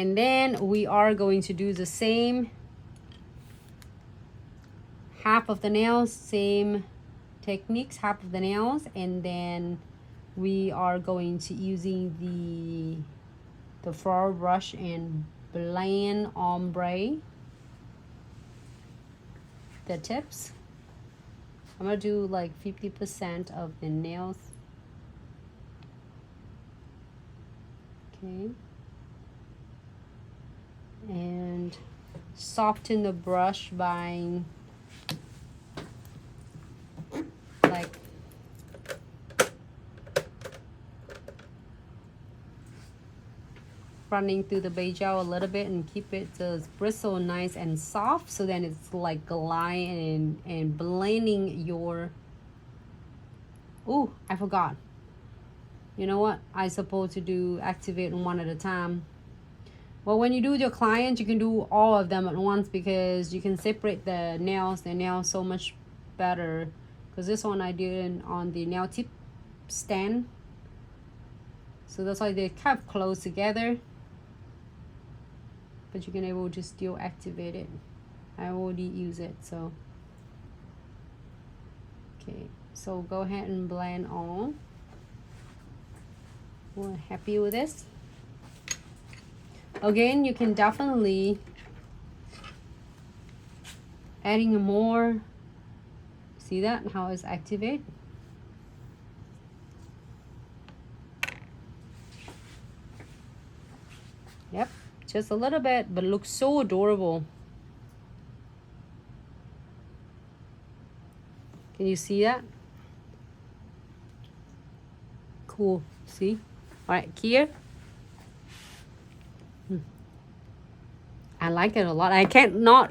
And then we are going to do the same half of the nails, same techniques, half of the nails, and then we are going to using the flower brush and blend ombre the tips. I'm gonna do like 50% of the nails. Okay. And soften the brush by like running through the beige gel a little bit and keep it to bristle nice and soft, so then it's like gliding and blending your... Oh, I forgot. You know what? I supposed to do activate one at a time. Well, when you do your client, you can do all of them at once because you can separate the nails so much better. Because this one I did on the nail tip stand, so that's why they're kind of close together. But you can able to still activate it. I already use it, so okay. So go ahead and blend on. We're happy with this. Again, you can definitely adding more. See that how it's activate? Yep, just a little bit, but it looks so adorable. Can you see that? Cool. See? All right, here. I like it a lot. I can't not